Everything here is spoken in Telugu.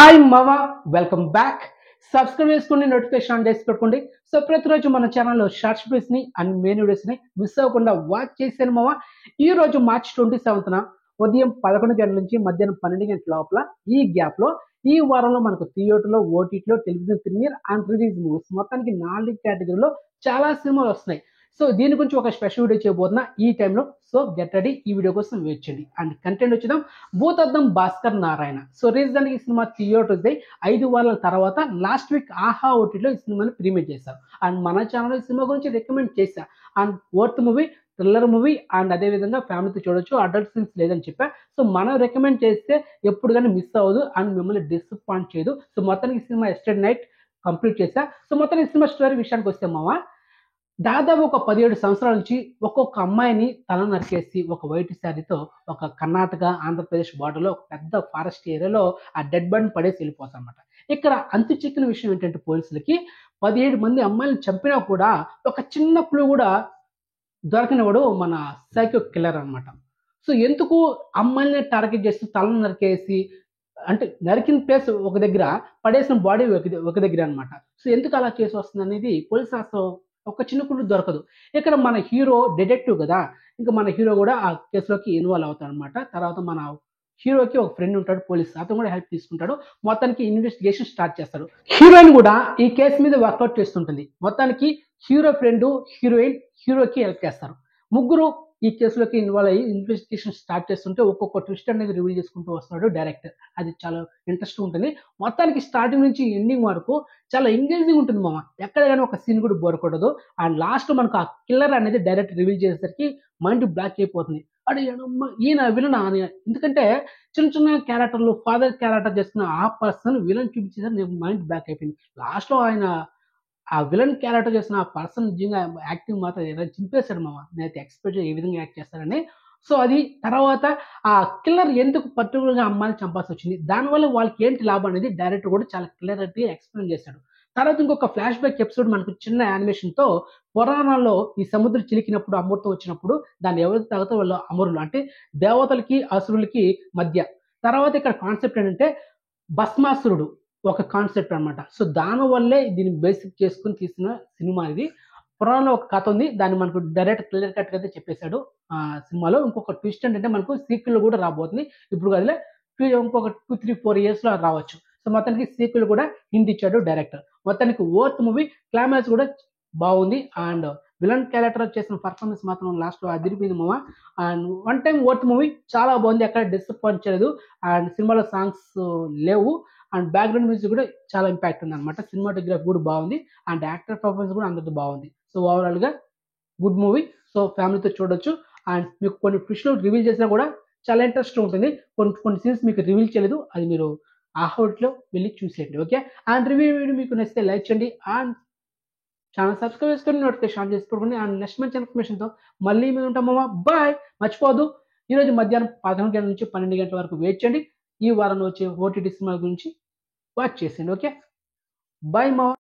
హాయ్ మామా, వెల్కమ్ బ్యాక్. సబ్స్క్రైబ్ చేసుకుని నోటిఫికేషన్ ఆన్ చేసి పెట్టుకోండి. సో ప్రతిరోజు మన ఛానల్లో షార్ట్స్ వీడియోస్ ని అండ్ మెయిన్ వీడియోస్ ని మిస్ అవ్వకుండా వాచ్ చేశాను మామా. ఈ రోజు మార్చ్ 27న ఉదయం 11 గంటల నుంచి మధ్యాహ్నం 12 గంటల లోపల ఈ గ్యాప్ లో ఈ వారంలో మనకు థియేటర్లో, ఓటీటీలో, television premier and release movies మొత్తానికి 4 కేటగిరీలో చాలా సినిమాలు వస్తున్నాయి. సో దీని గురించి ఒక స్పెషల్ వీడియో చేయబోతున్నా ఈ టైంలో. సో గెట్ రెడీ, ఈ వీడియో కోసం వెయిట్ చేయండి. అండ్ కంటెంట్ వచ్చేద్దాం. భూతద్దం భాస్కర్ నారాయణ. సో రీజన్ ఈ సినిమా థియేటర్స్ 5 వారాల తర్వాత లాస్ట్ వీక్ ఆహా ఓటీటీలో ఈ సినిమాని ప్రీమియర్ చేశారు. అండ్ మన ఛానల్ ఈ సినిమా గురించి రికమెండ్ చేశా. And worth movie, thriller movie and అదే విధంగా ఫ్యామిలీతో చూడొచ్చు, అడల్ట్ సీన్స్ లేదని చెప్పా. సో మనం రికమెండ్ చేస్తే ఎప్పుడు కానీ మిస్ అవ్వదు అండ్ మిమ్మల్ని డిసప్పాయింట్ చేయదు. సో మొత్తానికి ఈ సినిమా ఎస్టర్డే నైట్ కంప్లీట్ చేశా. సో మొత్తానికి సినిమా స్టోరీ విషయానికి వస్తే మావా, దాదాపు ఒక 17 సంవత్సరాల నుంచి ఒక్కొక్క అమ్మాయిని తల నరికేసి ఒక వైట్ శారీతో ఒక కర్ణాటక, ఆంధ్రప్రదేశ్ బార్డర్లో ఒక పెద్ద ఫారెస్ట్ ఏరియాలో ఆ డెడ్ బాడీని పడేసి వెళ్ళిపోతాం అనమాట. ఇక్కడ అంతు చిక్కిన విషయం ఏంటంటే పోలీసులకి 17 మంది అమ్మాయిలను చంపినా కూడా ఒక చిన్న క్లూ కూడా దొరకనివాడు మన సైకో కిల్లర్ అనమాట. సో ఎందుకు అమ్మాయిల్ని టార్గెట్ చేసి తలను నరికేసి, అంటే నరికిన ప్లేస్ ఒక దగ్గర, పడేసిన బాడీ ఒక దగ్గర అనమాట. సో ఎందుకు అలా చేసి వస్తుంది అనేది పోలీసు అసలు ఒక చిన్న క్లూ దొరకదు. ఇక్కడ మన హీరో డిటెక్టివ్ కదా, ఇంకా మన హీరో కూడా ఆ కేసులోకి ఇన్వాల్వ్ అవుతాడు అనమాట. తర్వాత మన హీరోకి ఒక ఫ్రెండ్ ఉంటాడు పోలీస్, అతను కూడా హెల్ప్ తీసుకుంటాడు. మొత్తానికి ఇన్వెస్టిగేషన్ స్టార్ట్ చేస్తాడు. హీరోయిన్ కూడా ఈ కేసు మీద వర్కౌట్ చేస్తుంటుంది. మొత్తానికి హీరో ఫ్రెండ్, హీరోయిన్ హీరోకి హెల్ప్ చేస్తారు. ముగ్గురు ఈ కేసులోకి ఇన్వాల్వ్ అయ్యి ఇన్వెస్టిగేషన్ స్టార్ట్ చేస్తుంటే ఒక్కొక్క ట్విస్ట్ అనేది రివీల్ చేసుకుంటూ వస్తున్నాడు డైరెక్టర్. అది చాలా ఇంట్రెస్ట్ ఉంటుంది. మొత్తానికి స్టార్టింగ్ నుంచి ఎండింగ్ వరకు చాలా ఎంగేజింగ్ ఉంటుంది మామ. ఎక్కడ కానీ ఒక సీన్ కూడా బోర్ కొట్టదు. అండ్ లాస్ట్ మనకు ఆ కిల్లర్ అనేది డైరెక్ట్ రివీల్ చేసేసరికి మైండ్ బ్లాక్ అయిపోతుంది. అడే ఈయన విలన్ అని, ఎందుకంటే చిన్న చిన్న క్యారెక్టర్లు, ఫాదర్ క్యారెక్టర్ చేసుకున్న ఆ పర్సన్ విలన్ చూపించేసరికి నేను మైండ్ బ్లాక్ అయిపోయింది. లాస్ట్ లో ఆయన ఆ విలన్ క్యారెక్టర్ చేసిన ఆ పర్సన్ నిజంగా యాక్టింగ్ మాత్రం ఇలా చింపేశాడు మామ. నేనైతే ఎక్స్పెక్ట్ ఏ విధంగా యాక్ట్ చేస్తారని. సో అది తర్వాత ఆ కిల్లర్ ఎందుకు పర్టికులర్గా అమ్మాయిని చంపాల్సి వచ్చింది, దానివల్ల వాళ్ళకి ఏంటి లాభం అనేది డైరెక్టర్ కూడా చాలా క్లియర్గా ఎక్స్ప్లెయిన్ చేశాడు. తర్వాత ఇంకొక ఫ్లాష్ బ్యాక్ ఎపిసోడ్ మనకు చిన్న యానిమేషన్ తో, పురాణాల్లో ఈ సముద్రం చిలికినప్పుడు అమృతం వచ్చినప్పుడు దాన్ని ఎవరికి తాగితే వాళ్ళు అమరులు, అంటే దేవతలకి అసురులకి మధ్య. తర్వాత ఇక్కడ కాన్సెప్ట్ ఏంటంటే భస్మాసురుడు ఒక కాన్సెప్ట్ అనమాట. సో దానివల్లే దీన్ని బేసిక్ చేసుకుని తీసిన సినిమా ఇది. పురాణంలో ఒక కథ ఉంది, దాన్ని మనకు డైరెక్ట్ క్లియర్ కట్ అయితే చెప్పేశాడు ఆ సినిమాలో. ఇంకొక ట్విస్ట్ ఏంటంటే మనకు సీక్వెల్ కూడా రాబోతుంది. ఇప్పుడు కదిలే ఇంకొక 2, 3, 4 ఇయర్స్ లో రావచ్చు. సో మొత్తానికి సీక్వెల్ కూడా హింట్ ఇచ్చాడు డైరెక్టర్. మొత్తానికి వర్త్ మూవీ, క్లైమాక్స్ కూడా బాగుంది. అండ్ విలన్ క్యారెక్టర్ చేసిన పర్ఫార్మెన్స్ మాత్రం లాస్ట్ లో అదిరిపోయింది మామ. And one time worth movie చాలా బాగుంది, ఎక్కడ డిసప్పాయింట్ చేయలేదు. అండ్ సినిమాలో సాంగ్స్ లేవు అండ్ బ్యాక్గ్రౌండ్ మ్యూజిక్ కూడా చాలా ఇంపాక్ట్ ఉంది అనమాట. సినిమాటోగ్రఫీ కూడా బాగుంది అండ్ యాక్టర్ పర్ఫార్మెన్స్ కూడా అందరితో బాగుంది. సో ఓవరాల్ గా గుడ్ మూవీ. సో ఫ్యామిలీతో చూడొచ్చు. అండ్ మీకు కొన్ని ట్విస్ట్లు రివీల్ చేసినా కూడా చాలా ఇంట్రెస్ట్ ఉంటుంది. కొన్ని సీన్స్ మీకు రివీల్ చేయలేదు, అది మీరు ఆ హౌట్లో వెళ్ళి చూసేయండి. ఓకే. అండ్ రివ్యూ వీడియో మీకు నచ్చితే లైక్ చేయండి అండ్ ఛానల్ సబ్స్క్రైబ్ చేసుకొని నోటిఫికేషన్ ఆన్ చేసుకోండి. అండ్ నెక్స్ట్ మంచి ఇన్ఫర్మేషన్తో మళ్ళీ మేము ఉంటామమ్మా. బాయ్. మర్చిపోదు, ఈరోజు మధ్యాహ్నం 11 గంటల నుంచి 12 గంటల వరకు వెయిట్ చేయండి. ఈ వారంలో వచ్చే ఓటీటీ సినిమా గురించి వాచ్ చేసేయండి. ఓకే. బాయ్ మా.